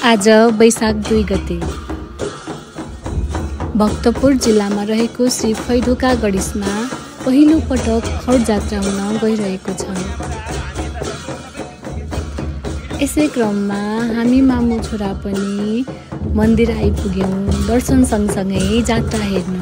आज वैशाख 2 गते भक्तपुर जिल्लामा रहेको श्री फैढोका गणेशमा पहिलो पटक खौट जात्रा हुन गइरहेको छ। यसै क्रममा हामी मामु छोरा पनि मन्दिर आइपुग्यौं दर्शन सँगसँगै जात्रा हेर्न।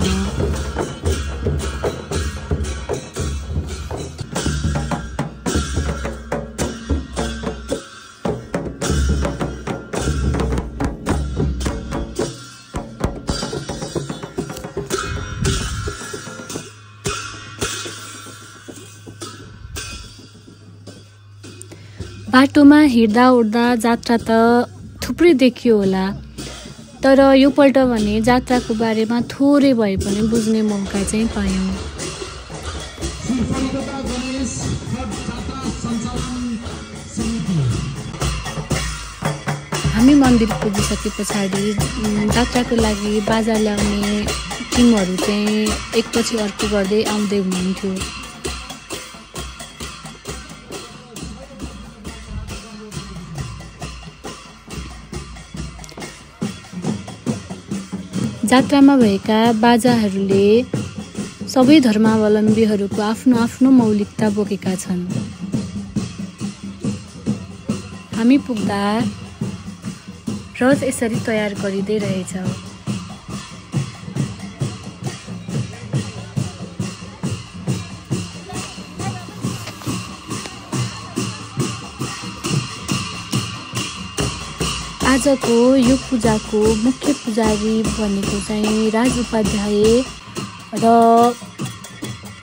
बाटोमा हिँड्दा उड्दा जात्रा त थुप्रै देखियो होला, तर यो पल्ट भने जात्राको बारेमा थोरै भए पनि बुझ्ने मौका चाहिँ पायौँ। हामी मन्दिर पुगिसके पछाडि जात्राको लागि बाजा ल्याउने टिमहरू चाहिँ एकपछि अर्को गर्दै आउँदै हुनुहुन्थ्यो। जात्रामा भएका बाजाहरूले सबै धर्मावलम्बीहरूको आफ्नो आफ्नो मौलिकता बोकेका छन्। हामी पुग्दा रथ यसरी तयार गरिँदै रहेछ। आजको यो पूजाको मुख्य पुजारी भनेको चाहिँ राज उपाध्याय र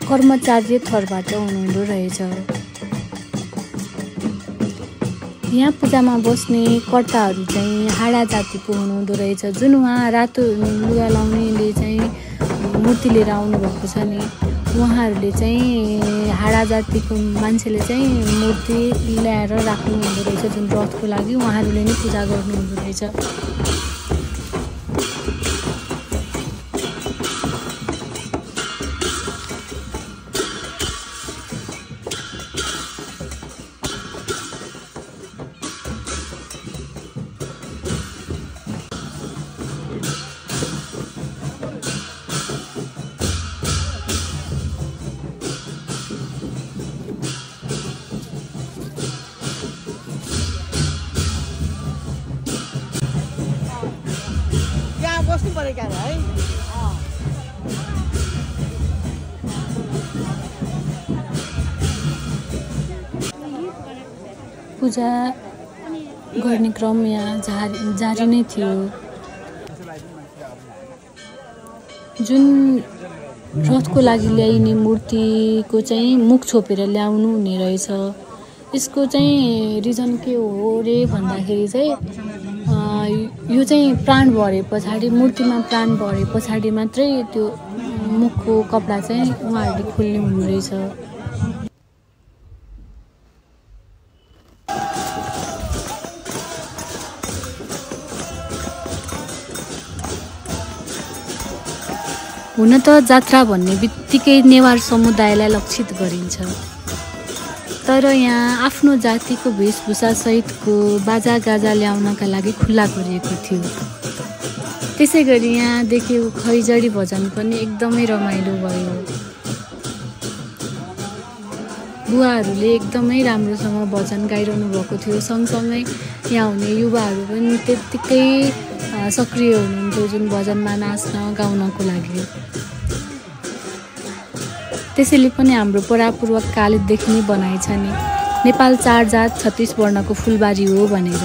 कर्मचार्य थरबाट हुनुहुँदो रहेछ। यहाँ पूजामा बस्ने कर्ताहरू चाहिँ हाडा जातिको हुनुहुँदो रहेछ। जुन उहाँ रातो लुगा लाउनेले चाहिँ मूर्ति लिएर आउनुभएको छ नि, उहाँहरूले चाहिँ हाडा जातिको मान्छेले चाहिँ मूर्ति ल्याएर राख्नु हुँदो रहेछ। जुन रथको लागि उहाँहरूले नै पूजा गर्नु हुँदो रहेछ। पूजा गर्ने क्रम यहाँ जारी नै थियो। जुन रथको लागि ल्याइने मूर्तिको चाहिँ मुख छोपेर ल्याउनु हुने रहेछ। यसको चाहिँ रिजन के हो रे भन्दाखेरि चाहिँ यो चाहिँ प्राण भरे पछाडि, मूर्तिमा प्राण भरे पछाडि मात्रै त्यो मुखको कपडा चाहिँ उहाँहरूले खोल्ने हुने रहेछ। हुन त जात्रा भन्ने बित्तिकै नेवार समुदायलाई लक्षित गरिन्छ, तर यहाँ आफ्नो जातिको वेशभूषा सहितको बाजा गाजा ल्याउनका लागि खुल्ला गरिएको थियो। त्यसै गरी यहाँ देखेको खैजडी भजन पनि एकदमै रमाइलो भयो। बुवाहरूले एकदमै राम्रोसँग भजन गाइरहनु भएको थियो। सँगसँगै यहाँ हुने युवाहरू पनि त्यत्तिकै सक्रिय हुनुहुन्थ्यो जुन भजनमा नाच्न गाउनको लागि। त्यसैले पनि हाम्रो परापूर्वक कालदेखि नै बनाइ छ नि, नेपाल 4 जात 36 वर्णको फुलबारी हो भनेर।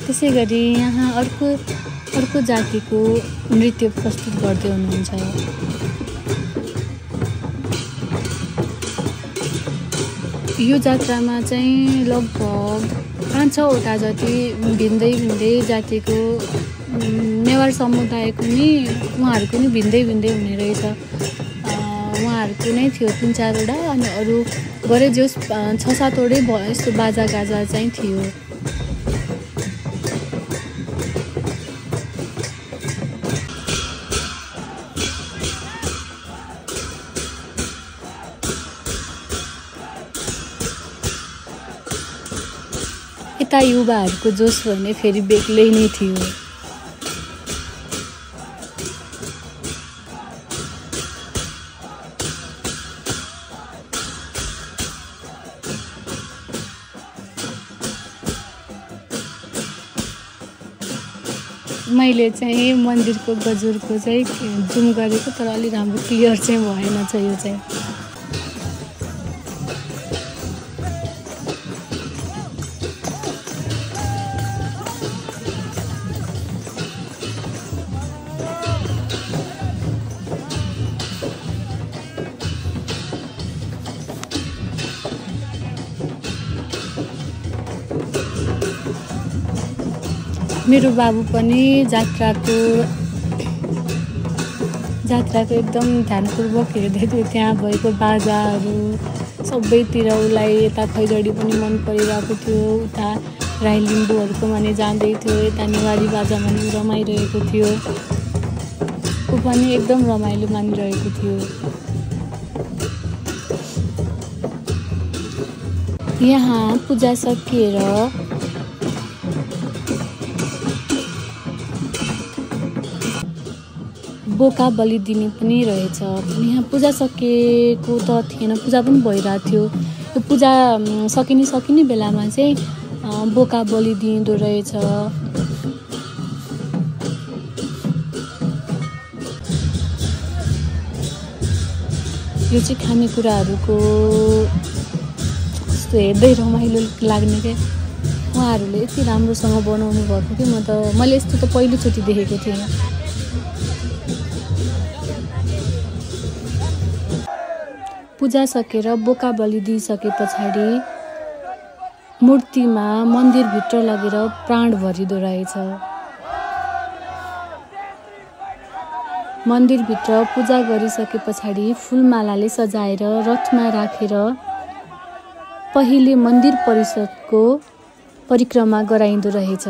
त्यसै गरी यहाँ अर्को जातिको नृत्य प्रस्तुत गर्दै हुनुहुन्छ। यो जात्रामा चाहिँ लगभग 5-6 वटा जति भिन्दै जातिको नेवार समुदायको नि उहाँहरूको नि भिन्दै भिन्दै हुने रहेछ। उहाँहरूको नै थियो 3-4वटा अनि अरू गरे जोस् 6-7वटै यस्तो बाजागाजा चाहिँ थियो। यता युवाहरूको जोस भने फेरि बेग्लै नै थियो। मैले चाहिँ मन्दिरको गजुरको चाहिँ जुम गरेको तर अलि राम्रो क्लियर चाहिँ भएन छ यो चाहिँ। मेरो बाबु पनि जात्राको एकदम ध्यानपूर्वक हेर्दै थियो। त्यहाँ भएको बाजाहरू सबैतिर उसलाई यता खैजडी पनि मन परिरहेको थियो, उता राई लिम्बूहरूको भने जाँदै थियो, यता नेवारी बाजामा पनि रमाइरहेको थियो। ऊ पनि एकदम रमाइलो मानिरहेको थियो। यहाँ पूजा सकिएर बोका बलि दिने पनि रहेछ। यहाँ पूजा सकिएको त थिएन, पूजा पनि भइरहेको थियो। यो पूजा सकिने बेलामा चाहिँ बोका बलि दिइँदो रहेछ। यो चाहिँ खानेकुराहरूको कस्तो हेर्दै रमाइलो लाग्ने क्या। उहाँहरूले यति राम्रोसँग बनाउनु भएको कि मैले यस्तो त पहिलोचोटि देखेको थिएँ। पूजा सकेर बोका बलि दिइसके पछाडि मूर्तिमा मन्दिरभित्र लगेर प्राण भरिदो रहेछ। मन्दिरभित्र पूजा गरिसके पछाडि फुलमालाले सजाएर रथमा राखेर पहिले मन्दिर परिसरको परिक्रमा गराइँदो रहेछ।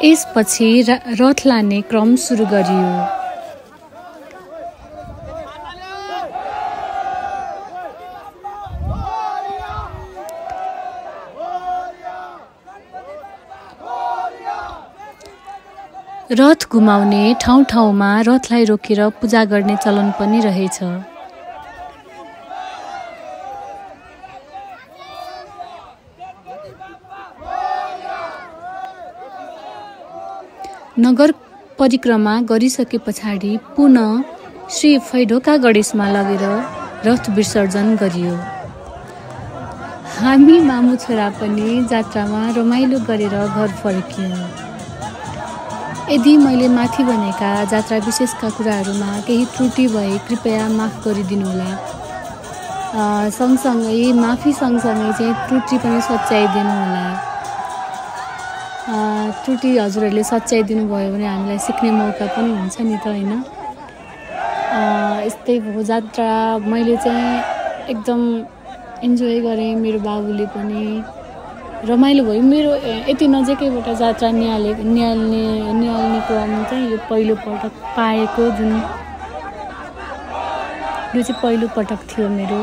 यसपछि रथ लाने क्रम सुरु गरियो। रथ घुमाउने ठाउँ-ठाउँमा रथलाई रोकेर पूजा गर्ने चलन पनि रहेछ। नगर परिक्रमा गरिसके पछाडि पुनः श्री फैढोका गणेशमा लगेर रथ विसर्जन गरियो। हामी मामु छोरा पनि जात्रामा रमाइलो गरेर घर फर्कियौँ। यदि मैले माथि भनेका जात्रा विशेषका कुराहरूमा केही त्रुटि भए कृपया माफ गरिदिनुहोला। सँगसँगै माफी सँगसँगै चाहिँ त्रुटि पनि सच्याइदिनु होला। त्रुटि हजुरहरूले सच्याइदिनु भयो भने हामीलाई सिक्ने मौका पनि हुन्छ नि त, होइन? यस्तै भयो जात्रा। मैले चाहिँ एकदम इन्जोय गरेँ, मेरो बाबुले पनि रमाइलो भयो। मेरो यति नजिकैबाट जात्रा निहाल्ने क्रम चाहिँ यो पहिलो पटक पाएको, यो चाहिँ पहिलो पटक थियो मेरो।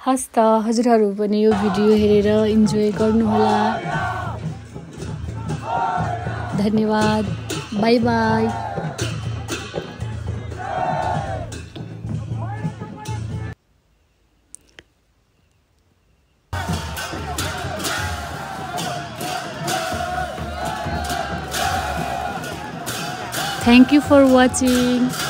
हस् त हजुरहरू पनि यो भिडियो हेरेर इन्जोय गर्नुहोला। धन्यवाद। By by. Thank you for watching.